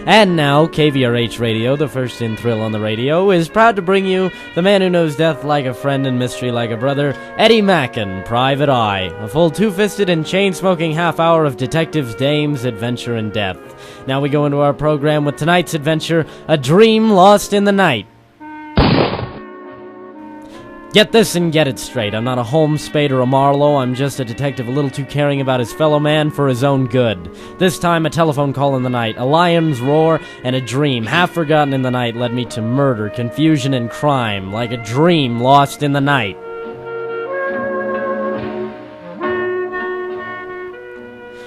And now, KVRH Radio, the first in thrill on the radio, is proud to bring you the man who knows death like a friend and mystery like a brother, Eddie Mackin, Private Eye. A full two-fisted and chain-smoking half hour of detectives, dames, adventure, and death. Now we go into our program with tonight's adventure, A Dream Lost in the Night. Get this and get it straight. I'm not a Holmes, Spade, or a Marlowe. I'm just a detective a little too caring about his fellow man for his own good. This time, a telephone call in the night, a lion's roar, and a dream half forgotten in the night led me to murder, confusion, and crime, like a dream lost in the night.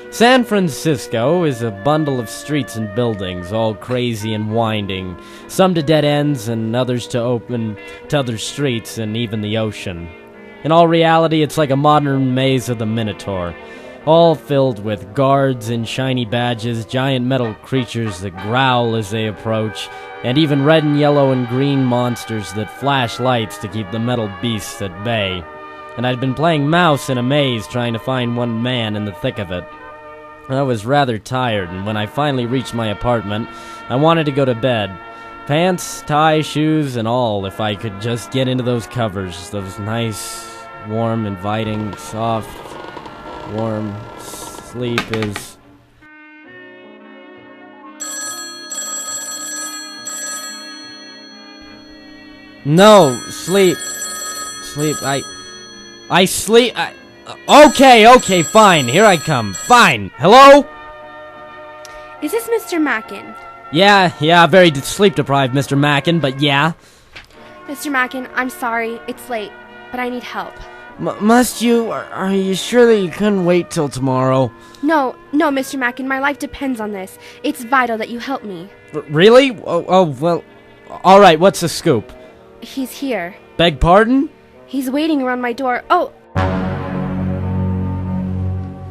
San Francisco is a bundle of streets and buildings, all crazy and winding, some to dead ends and others to open to other streets and even the ocean. In all reality, it's like a modern maze of the Minotaur, all filled with guards in shiny badges, giant metal creatures that growl as they approach, and even red and yellow and green monsters that flash lights to keep the metal beasts at bay. And I'd been playing mouse in a maze trying to find one man in the thick of it. I was rather tired, and when I finally reached my apartment, I wanted to go to bed. Pants, tie, shoes, and all, if I could just get into those covers. Those nice, warm, inviting, soft, warm sleep is... No, sleep. I sleep, Okay, fine, here I come. Fine. Hello? Is this Mr. Mackin? Yeah, very sleep-deprived, Mr. Mackin, but yeah. Mr. Mackin, I'm sorry, it's late, but I need help. Must you? Are you sure that you couldn't wait till tomorrow? No, Mr. Mackin, my life depends on this. It's vital that you help me. Really? Well, alright, what's the scoop? He's here. Beg pardon? He's waiting around my door. Oh!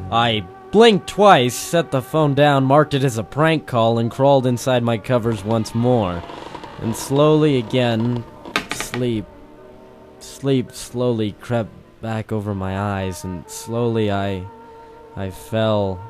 I blinked twice, set the phone down, marked it as a prank call, and crawled inside my covers once more. And slowly again, sleep slowly crept back over my eyes, and slowly I fell.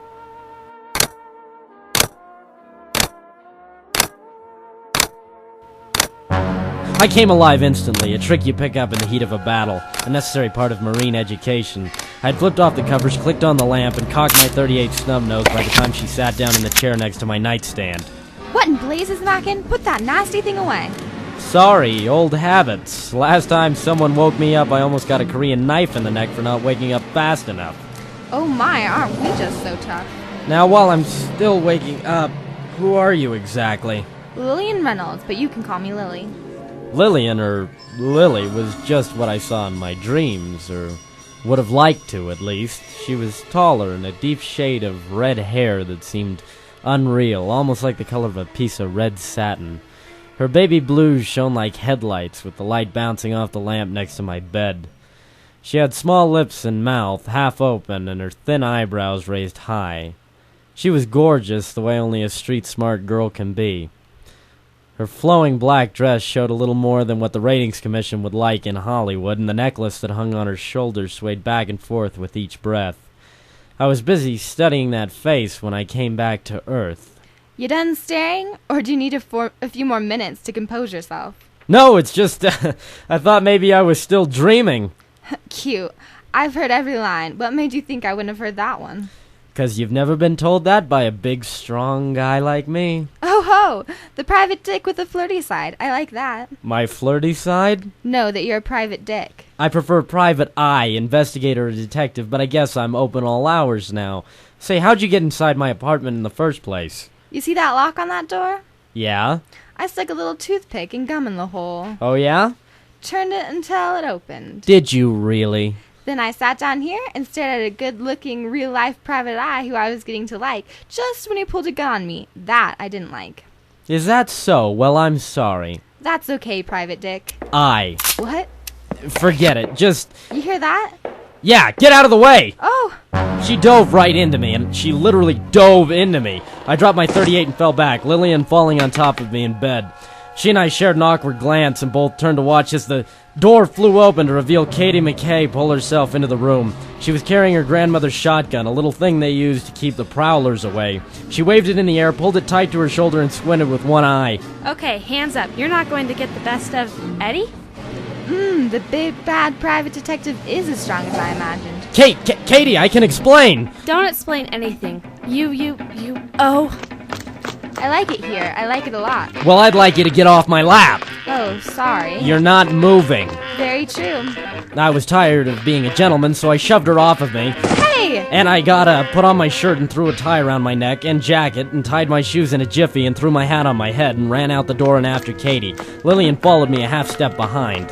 I came alive instantly, a trick you pick up in the heat of a battle, a necessary part of Marine education. I had flipped off the covers, clicked on the lamp, and cocked my .38 snub nose by the time she sat down in the chair next to my nightstand. What in blazes, Mackin? Put that nasty thing away. Sorry, old habits. Last time someone woke me up, I almost got a Korean knife in the neck for not waking up fast enough. Oh my, aren't we just so tough? Now, while I'm still waking up, who are you exactly? Lillian Reynolds, but you can call me Lily. Lillian, or Lily, was just what I saw in my dreams, or would have liked to, at least. She was taller and a deep shade of red hair that seemed unreal, almost like the color of a piece of red satin. Her baby blues shone like headlights, with the light bouncing off the lamp next to my bed. She had small lips and mouth, half open, and her thin eyebrows raised high. She was gorgeous, the way only a street-smart girl can be. Her flowing black dress showed a little more than what the ratings commission would like in Hollywood, and the necklace that hung on her shoulder swayed back and forth with each breath. I was busy studying that face when I came back to Earth. You done staring, or do you need a few more minutes to compose yourself? No, it's just, I thought maybe I was still dreaming. Cute. I've heard every line. What made you think I wouldn't have heard that one? 'Cause you've never been told that by a big, strong guy like me. Oh ho! The private dick with the flirty side. I like that. My flirty side? No, that you're a private dick. I prefer private eye, investigator or detective, but I guess I'm open all hours now. Say, how'd you get inside my apartment in the first place? You see that lock on that door? Yeah? I stuck a little toothpick and gum in the hole. Oh yeah? Turned it until it opened. Did you really? Then I sat down here and stared at a good-looking, real-life private eye who I was getting to like, just when he pulled a gun on me. That I didn't like. Is that so? Well, I'm sorry. That's okay, private dick. I. What? Forget it. Just... You hear that? Yeah, get out of the way! Oh! She dove right into me, and she literally dove into me. I dropped my .38 and fell back, Lillian falling on top of me in bed. She and I shared an awkward glance and both turned to watch as the door flew open to reveal Katie McKay pull herself into the room. She was carrying her grandmother's shotgun, a little thing they used to keep the prowlers away. She waved it in the air, pulled it tight to her shoulder, and squinted with one eye. Okay, hands up. You're not going to get the best of Eddie? The big bad private detective is as strong as I imagined. Katie, I can explain. Don't explain anything. Oh. I like it here. I like it a lot. Well, I'd like you to get off my lap. Oh, sorry. You're not moving. Very true. I was tired of being a gentleman, so I shoved her off of me. Hey! And I put on my shirt and threw a tie around my neck and jacket and tied my shoes in a jiffy and threw my hat on my head and ran out the door and after Katie. Lillian followed me a half step behind.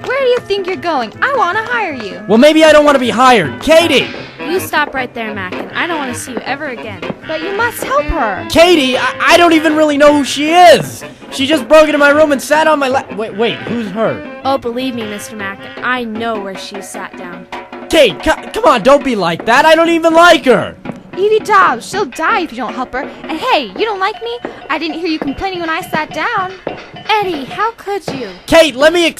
Where do you think you're going? I want to hire you. Well, maybe I don't want to be hired. Katie! You stop right there, Mackin. I don't want to see you ever again. But you must help her. Katie, I don't even really know who she is. She just broke into my room and sat on my lap. Wait, who's her? Oh, believe me, Mr. Mackin, I know where she sat down. Kate, come on, don't be like that. I don't even like her. Evie Dobbs, she'll die if you don't help her. And hey, you don't like me? I didn't hear you complaining when I sat down. Eddie, how could you? Kate, let me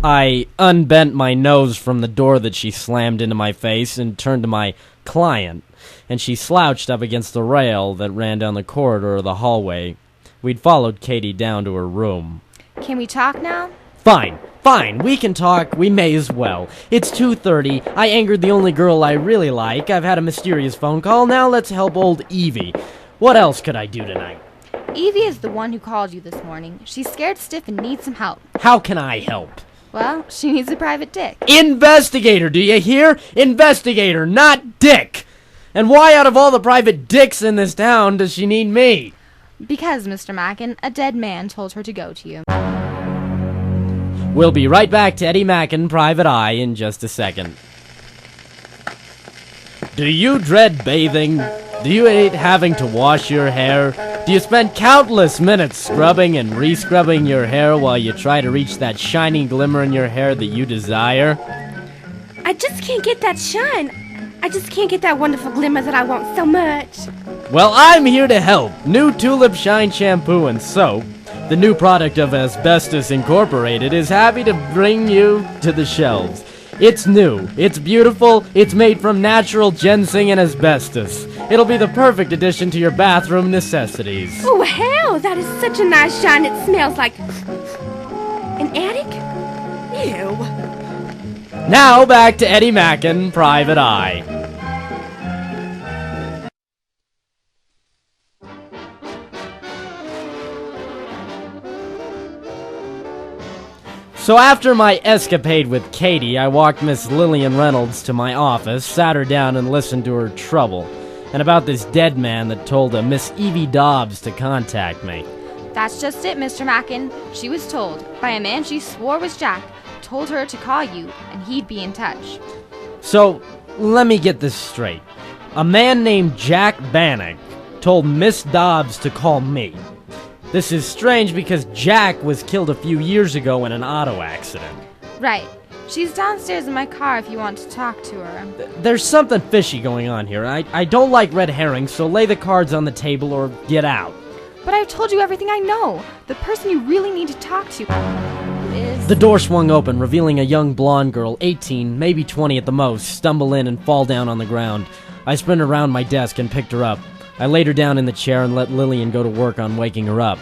I unbent my nose from the door that she slammed into my face and turned to my client, and she slouched up against the rail that ran down the corridor of the hallway. We'd followed Katie down to her room. Can we talk now? Fine, we can talk. We may as well. It's 2:30. I angered the only girl I really like. I've had a mysterious phone call. Now let's help old Evie. What else could I do tonight? Evie is the one who called you this morning. She's scared stiff and needs some help. How can I help? Well, she needs a private dick. Investigator, do you hear? Investigator, not dick! And why out of all the private dicks in this town does she need me? Because, Mr. Mackin, a dead man told her to go to you. We'll be right back to Eddie Mackin, Private Eye, in just a second. Do you dread bathing? Do you hate having to wash your hair? Do you spend countless minutes scrubbing and re-scrubbing your hair while you try to reach that shiny glimmer in your hair that you desire? I just can't get that shine. I just can't get that wonderful glimmer that I want so much. Well, I'm here to help. New Tulip Shine Shampoo and Soap, the new product of Asbestos Incorporated, is happy to bring you to the shelves. It's new, it's beautiful, it's made from natural ginseng and asbestos. It'll be the perfect addition to your bathroom necessities. Oh, hell, that is such a nice shine. It smells like an attic? Ew. Now back to Eddie Mackin, Private Eye. So after my escapade with Katie, I walked Miss Lillian Reynolds to my office, sat her down and listened to her trouble, and about this dead man that told a Miss Evie Dobbs to contact me. That's just it, Mr. Mackin. She was told by a man she swore was Jack, told her to call you, and he'd be in touch. So, let me get this straight. A man named Jack Bannock told Miss Dobbs to call me. This is strange because Jack was killed a few years ago in an auto accident. Right. She's downstairs in my car if you want to talk to her. There's something fishy going on here. I don't like red herrings, so lay the cards on the table or get out. But I've told you everything I know. The person you really need to talk to is... The door swung open, revealing a young blonde girl, 18, maybe 20 at the most, stumble in and fall down on the ground. I sprinted around my desk and picked her up. I laid her down in the chair and let Lillian go to work on waking her up.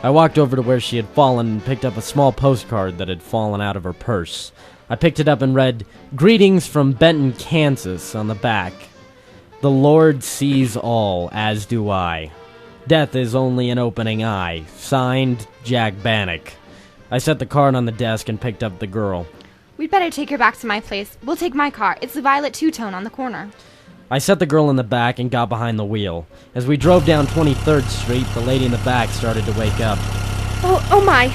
I walked over to where she had fallen and picked up a small postcard that had fallen out of her purse. I picked it up and read, "Greetings from Benton, Kansas," on the back. "The Lord sees all, as do I. Death is only an opening eye. Signed, Jack Bannock." I set the card on the desk and picked up the girl. We'd better take her back to my place. We'll take my car. It's the violet two-tone on the corner. I set the girl in the back and got behind the wheel. As we drove down 23rd Street, the lady in the back started to wake up. Oh my.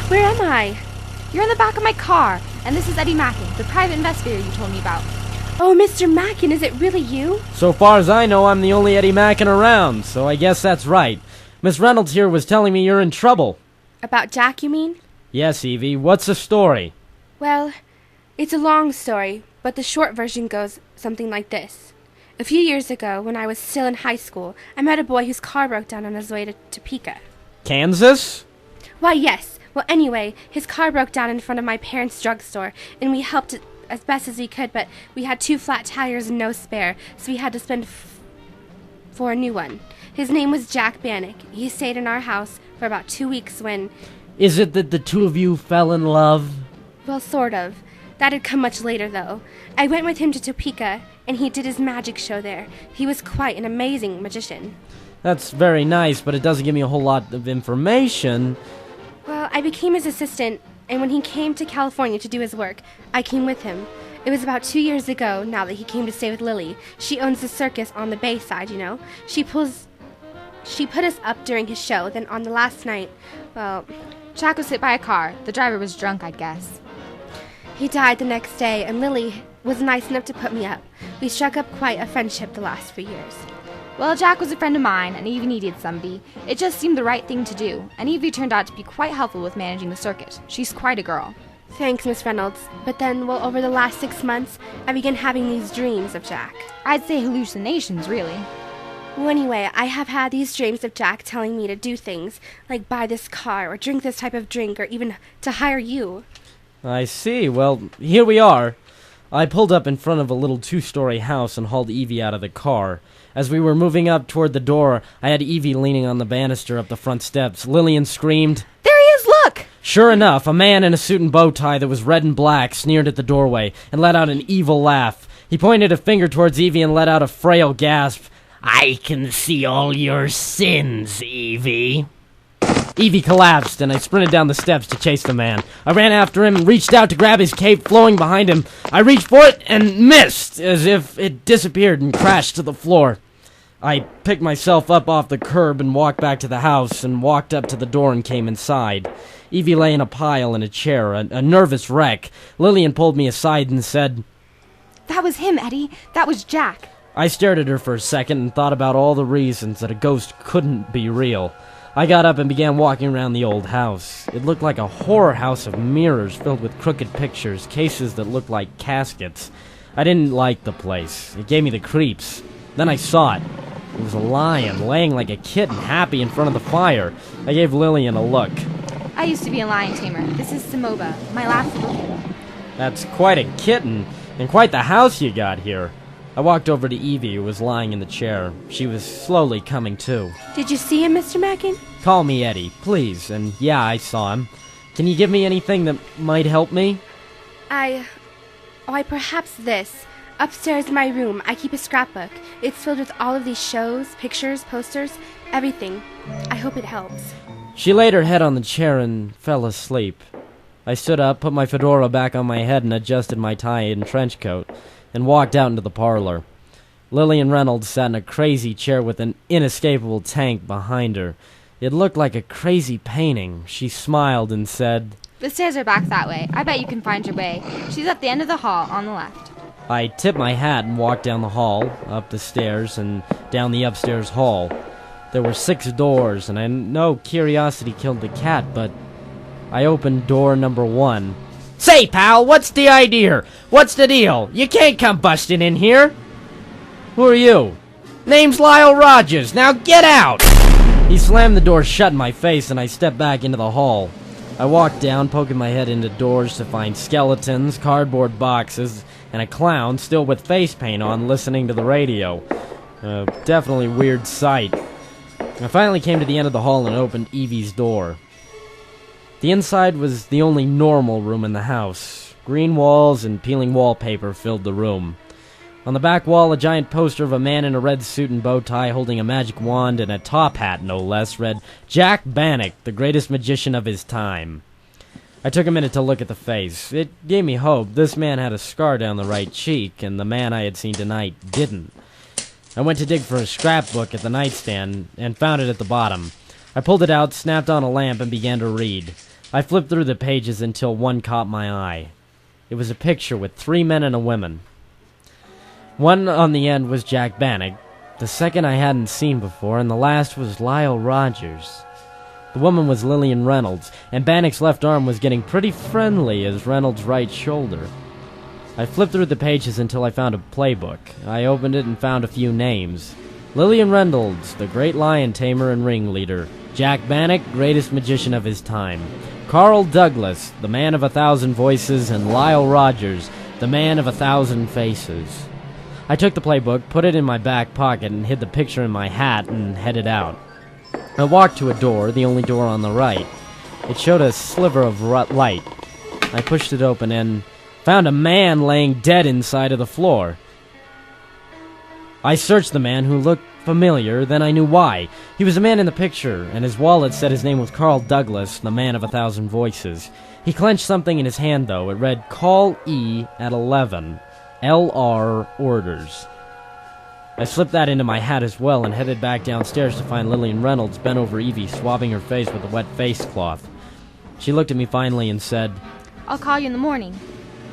Where am I? You're in the back of my car, and this is Eddie Mackin, the private investigator you told me about. Oh, Mr. Mackin, is it really you? So far as I know, I'm the only Eddie Mackin around, so I guess that's right. Miss Reynolds here was telling me you're in trouble. About Jack, you mean? Yes, Evie. What's the story? Well, it's a long story, but the short version goes something like this. A few years ago, when I was still in high school, I met a boy whose car broke down on his way to Topeka. Kansas? Why, yes. Well, anyway, his car broke down in front of my parents' drugstore, and we helped as best as we could, but we had 2 flat tires and no spare, so we had to spend for a new one. His name was Jack Bannock. He stayed in our house for about 2 weeks when... Is it that the two of you fell in love? Well, sort of. That had come much later, though. I went with him to Topeka, and he did his magic show there. He was quite an amazing magician. That's very nice, but it doesn't give me a whole lot of information. Well, I became his assistant, and when he came to California to do his work, I came with him. It was about 2 years ago now that he came to stay with Lily. She owns the circus on the Bay side, you know. She put us up during his show, then on the last night, well... Jack was hit by a car. The driver was drunk, I guess. He died the next day, and Lily was nice enough to put me up. We struck up quite a friendship the last few years. Well, Jack was a friend of mine, and Evie needed somebody. It just seemed the right thing to do, and Evie turned out to be quite helpful with managing the circuit. She's quite a girl. Thanks, Miss Reynolds. But then, well, over the last 6 months, I began having these dreams of Jack. I'd say hallucinations, really. Well, anyway, I have had these dreams of Jack telling me to do things, like buy this car, or drink this type of drink, or even to hire you. I see. Well, here we are. I pulled up in front of a little 2-story house and hauled Evie out of the car. As we were moving up toward the door, I had Evie leaning on the banister up the front steps. Lillian screamed, "There he is, look!" Sure enough, a man in a suit and bow tie that was red and black sneered at the doorway and let out an evil laugh. He pointed a finger towards Evie and let out a frail gasp. "I can see all your sins, Evie." Evie collapsed, and I sprinted down the steps to chase the man. I ran after him and reached out to grab his cape flowing behind him. I reached for it and missed, as if it disappeared and crashed to the floor. I picked myself up off the curb and walked back to the house and walked up to the door and came inside. Evie lay in a pile in a chair, a nervous wreck. Lillian pulled me aside and said, "That was him, Eddie. That was Jack." I stared at her for a second and thought about all the reasons that a ghost couldn't be real. I got up and began walking around the old house. It looked like a horror house of mirrors filled with crooked pictures, cases that looked like caskets. I didn't like the place. It gave me the creeps. Then I saw it. It was a lion, laying like a kitten, happy in front of the fire. I gave Lillian a look. I used to be a lion tamer. This is Samoba, my last little. That's quite a kitten, and quite the house you got here. I walked over to Evie, who was lying in the chair. She was slowly coming to. Did you see him, Mr. Mackin? Call me Eddie, please. And yeah, I saw him. Can you give me anything that might help me? Perhaps this. Upstairs in my room, I keep a scrapbook. It's filled with all of these shows, pictures, posters, everything. I hope it helps. She laid her head on the chair and fell asleep. I stood up, put my fedora back on my head and adjusted my tie and trench coat, and walked out into the parlor. Lillian Reynolds sat in a crazy chair with an inescapable tank behind her. It looked like a crazy painting. She smiled and said, "The stairs are back that way. I bet you can find your way. She's at the end of the hall, on the left." I tipped my hat and walked down the hall, up the stairs, and down the upstairs hall. There were 6 doors, and I know curiosity killed the cat, but I opened door number 1. "Say, pal, what's the idea? What's the deal? You can't come busting in here." "Who are you?" "Name's Lyle Rogers. Now get out!" He slammed the door shut in my face, and I stepped back into the hall. I walked down, poking my head into doors to find skeletons, cardboard boxes, and a clown still with face paint on listening to the radio. Definitely weird sight. I finally came to the end of the hall and opened Evie's door. The inside was the only normal room in the house. Green walls and peeling wallpaper filled the room. On the back wall, a giant poster of a man in a red suit and bow tie holding a magic wand and a top hat, no less, read, "Jack Bannock, the greatest magician of his time." I took a minute to look at the face. It gave me hope. This man had a scar down the right cheek, and the man I had seen tonight didn't. I went to dig for a scrapbook at the nightstand and found it at the bottom. I pulled it out, snapped on a lamp, and began to read. I flipped through the pages until one caught my eye. It was a picture with 3 men and a woman. One on the end was Jack Bannock, the second I hadn't seen before, and the last was Lyle Rogers. The woman was Lillian Reynolds, and Bannock's left arm was getting pretty friendly as Reynolds' right shoulder. I flipped through the pages until I found a playbook. I opened it and found a few names. Lillian Reynolds, the great lion tamer and ringleader. Jack Bannock, greatest magician of his time. Carl Douglas, the man of 1,000 voices, and Lyle Rogers, the man of 1,000 faces. I took the playbook, put it in my back pocket, and hid the picture in my hat and headed out. I walked to a door, the only door on the right. It showed a sliver of light. I pushed it open and found a man laying dead inside of the floor. I searched the man, who looked familiar, then I knew why. He was the man in the picture, and his wallet said his name was Carl Douglas, the man of 1,000 voices. He clenched something in his hand, though. It read, "Call E at 11. LR orders." I slipped that into my hat as well and headed back downstairs to find Lillian Reynolds bent over Evie, swabbing her face with a wet face cloth. She looked at me finally and said, I'll call you in the morning.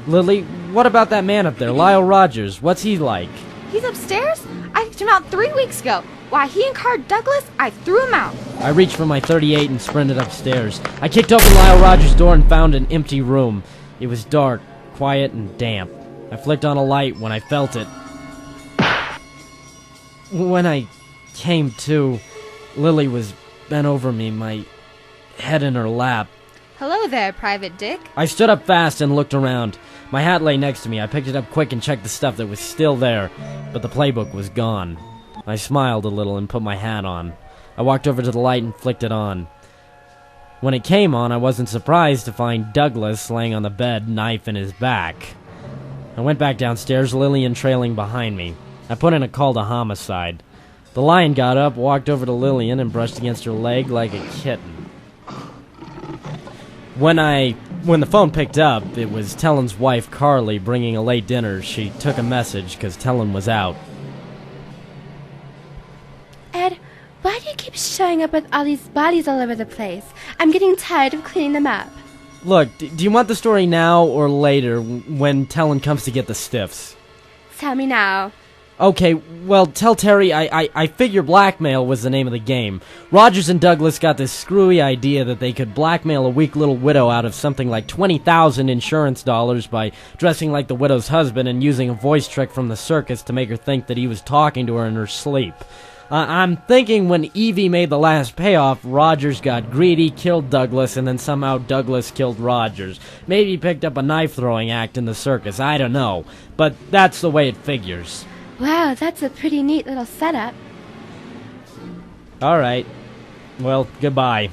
"Lily, what about that man up there, Lyle Rogers? What's he like?" He's upstairs? I kicked him out 3 weeks ago. Why, he and Carl Douglas, I threw him out. I reached for my .38 and sprinted upstairs. I kicked open Lyle Rogers' door and found an empty room. It was dark, quiet, and damp. I flicked on a light when I felt it. When I came to, Lily was bent over me, my head in her lap. Hello there, Private Dick. I stood up fast and looked around. My hat lay next to me. I picked it up quick and checked the stuff that was still there, but the playbook was gone. I smiled a little and put my hat on. I walked over to the light and flicked it on. When it came on, I wasn't surprised to find Douglas laying on the bed, knife in his back. I went back downstairs, Lillian trailing behind me. I put in a call to homicide. The lion got up, walked over to Lillian, and brushed against her leg like a kitten. When the phone picked up, it was Tellen's wife, Carly, bringing a late dinner. She took a message because Tellen was out. Ed, why do you keep showing up with all these bodies all over the place? I'm getting tired of cleaning them up. Look, do you want the story now or later when Tellen comes to get the stiffs? Tell me now. Okay, well, tell Terry I figure blackmail was the name of the game. Rogers and Douglas got this screwy idea that they could blackmail a weak little widow out of something like 20,000 insurance dollars by dressing like the widow's husband and using a voice trick from the circus to make her think that he was talking to her in her sleep. I'm thinking when Evie made the last payoff, Rogers got greedy, killed Douglas, and then somehow Douglas killed Rogers. Maybe he picked up a knife-throwing act in the circus, I don't know. But that's the way it figures. Wow, that's a pretty neat little setup. Alright. Well, goodbye.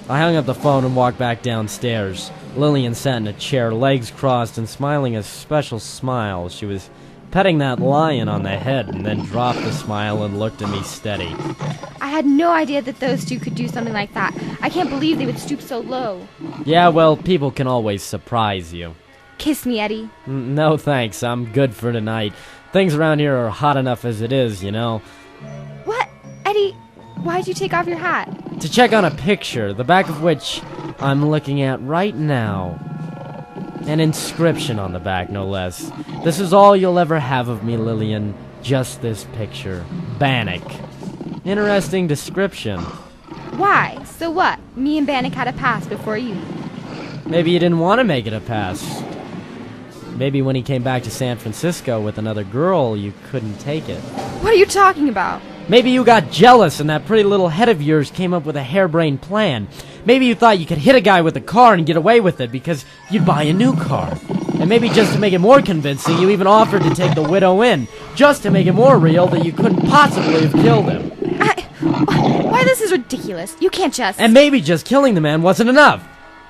I hung up the phone and walked back downstairs. Lillian sat in a chair, legs crossed and smiling a special smile. She was petting that lion on the head and then dropped the smile and looked at me steady. I had no idea that those two could do something like that. I can't believe they would stoop so low. Yeah, well, people can always surprise you. Kiss me, Eddie. No thanks, I'm good for tonight. Things around here are hot enough as it is, you know. What? Eddie, why'd you take off your hat? To check on a picture, the back of which I'm looking at right now. An inscription on the back, no less. This is all you'll ever have of me, Lillian. Just this picture. Bannock. Interesting description. Why? So what? Me and Bannock had a pass before you. Maybe you didn't want to make it a pass. Maybe when he came back to San Francisco with another girl, you couldn't take it. What are you talking about? Maybe you got jealous and that pretty little head of yours came up with a harebrained plan. Maybe you thought you could hit a guy with a car and get away with it because you'd buy a new car. And maybe just to make it more convincing, you even offered to take the widow in, just to make it more real that you couldn't possibly have killed him. Why, this is ridiculous. You can't just... And maybe just killing the man wasn't enough.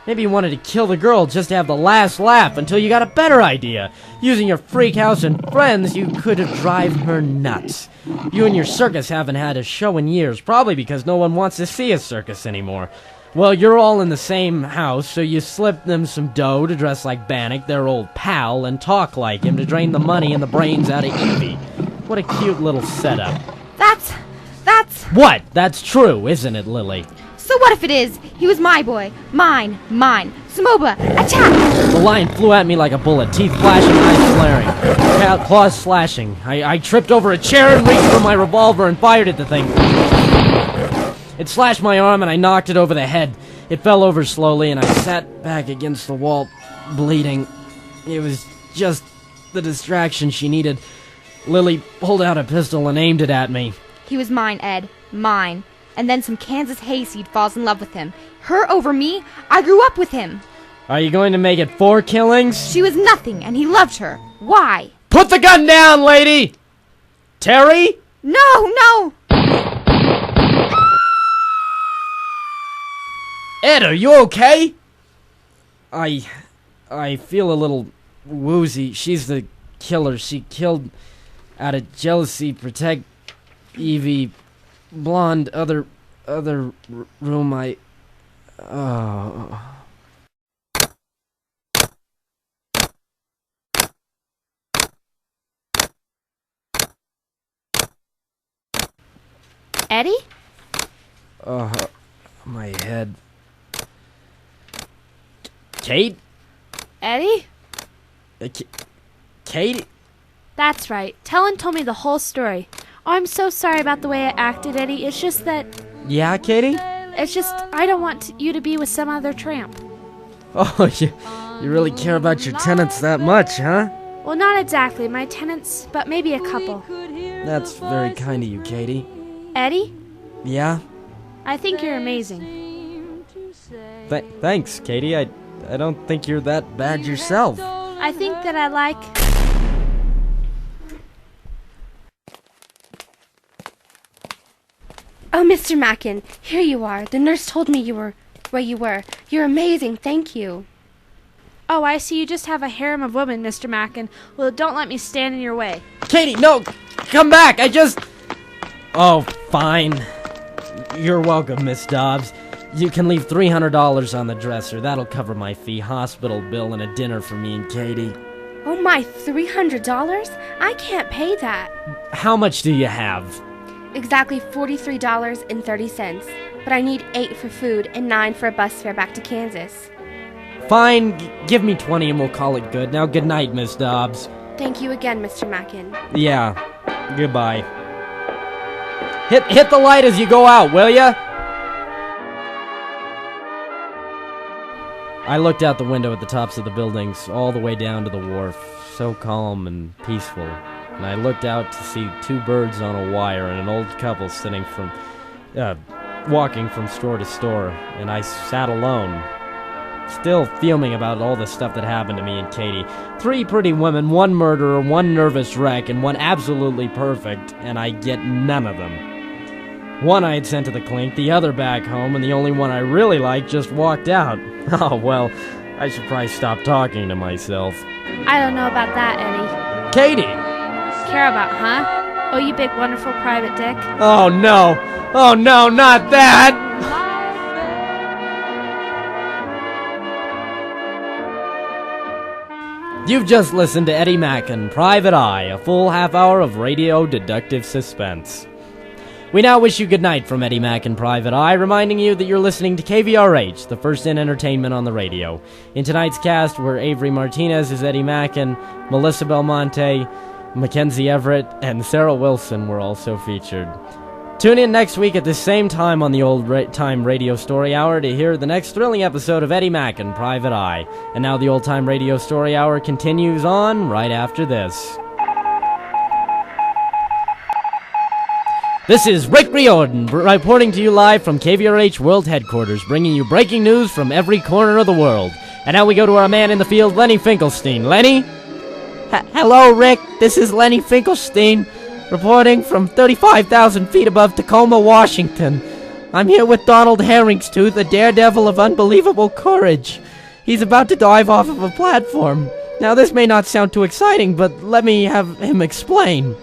Maybe you wanted to kill the girl just to have the last laugh until you got a better idea. Using your freak house and friends, you could have drive her nuts. You and your circus haven't had a show in years, probably because no one wants to see a circus anymore. Well, you're all in the same house, so you slip them some dough to dress like Bannock, their old pal, and talk like him to drain the money and the brains out of Evie. What a cute little setup. That's... What? That's true, isn't it, Lily? So what if it is? He was my boy. Mine. Samoba, attack! The lion flew at me like a bullet, teeth flashing, eyes flaring, claws slashing. I tripped over a chair and reached for my revolver and fired at the thing. It slashed my arm and I knocked it over the head. It fell over slowly and I sat back against the wall, bleeding. It was just the distraction she needed. Lily pulled out a pistol and aimed it at me. He was mine, Ed. Mine. And then some Kansas hayseed falls in love with him. Her over me? I grew up with him. Are you going to make it 4 killings? She was nothing, and he loved her. Why? Put the gun down, lady! Terry? No! Ed, are you okay? I feel a little woozy. She's the killer. She killed out of jealousy, protect Evie, blonde, other room. Oh. Eddie? My head. Kate? Eddie? Kate? That's right. Tellin told me the whole story. Oh, I'm so sorry about the way I acted, Eddie. It's just that... Yeah, Katie? It's just I don't want you to be with some other tramp. Oh, you really care about your tenants that much, huh? Well, not exactly my tenants, but maybe a couple. That's very kind of you, Katie. Eddie? Yeah? I think you're amazing. Thanks, Katie. I don't think you're that bad yourself. I think that I like... Oh, Mr. Mackin, here you are. The nurse told me you were where you were. You're amazing, thank you. Oh, I see you just have a harem of women, Mr. Mackin. Well, don't let me stand in your way. Katie, no! Come back! Oh, fine. You're welcome, Miss Dobbs. You can leave $300 on the dresser. That'll cover my fee, hospital bill, and a dinner for me and Katie. Oh my, $300? I can't pay that. How much do you have? Exactly $43.30. But I need 8 for food and 9 for a bus fare back to Kansas. Fine, give me 20 and we'll call it good. Now, good night, Miss Dobbs. Thank you again, Mr. Mackin. Yeah, goodbye. Hit the light as you go out, will ya? I looked out the window at the tops of the buildings, all the way down to the wharf, so calm and peaceful. And I looked out to see 2 birds on a wire and an old couple walking from store to store. And I sat alone, still fuming about all the stuff that happened to me and Katie. 3 pretty women, 1 murderer, 1 nervous wreck, and 1 absolutely perfect, and I get none of them. 1 I had sent to the clink, the other back home, and the only one I really liked just walked out. Oh, well, I should probably stop talking to myself. I don't know about that, Eddie. Katie! Care about, huh? Oh, you big, wonderful private dick. Oh, no! Oh, no, not that! You've just listened to Eddie Mackin, Private Eye, a full half hour of radio deductive suspense. We now wish you good night from Eddie Mackin, Private Eye, reminding you that you're listening to KVRH, the first in entertainment on the radio. In tonight's cast were Avery Martinez as Eddie Mackin, Melissa Belmonte, Mackenzie Everett, and Sarah Wilson were also featured. Tune in next week at the same time on the Old Time Radio Story Hour to hear the next thrilling episode of Eddie Mackin, Private Eye. And now the Old Time Radio Story Hour continues on right after this. This is Rick Riordan reporting to you live from KVRH World Headquarters, bringing you breaking news from every corner of the world. And now we go to our man in the field, Lenny Finkelstein. Lenny? Hello, Rick. This is Lenny Finkelstein, reporting from 35,000 feet above Tacoma, Washington. I'm here with Donald Herringstooth, a daredevil of unbelievable courage. He's about to dive off of a platform. Now, this may not sound too exciting, but let me have him explain.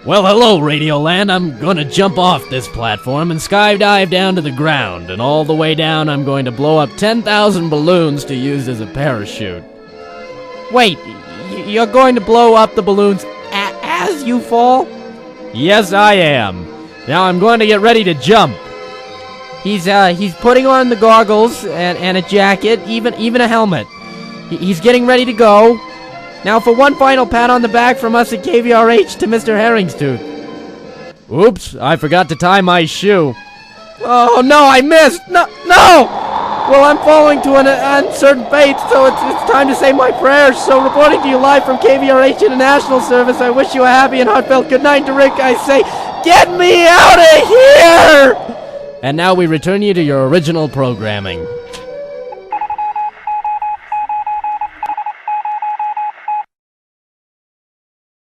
Well, hello, Radioland. I'm going to jump off this platform and skydive down to the ground, and all the way down I'm going to blow up 10,000 balloons to use as a parachute. Wait, you're going to blow up the balloons as you fall? Yes, I am. Now I'm going to get ready to jump. He's putting on the goggles and a jacket, even a helmet. He's getting ready to go. Now for one final pat on the back from us at KVRH to Mr. Herringstooth. Oops, I forgot to tie my shoe. Oh no, I missed! No! Well, I'm falling to an uncertain fate, so it's time to say my prayers. So reporting to you live from KVRH International Service, I wish you a happy and heartfelt good night to Rick. I say, Get me out of here! And now we return you to your original programming.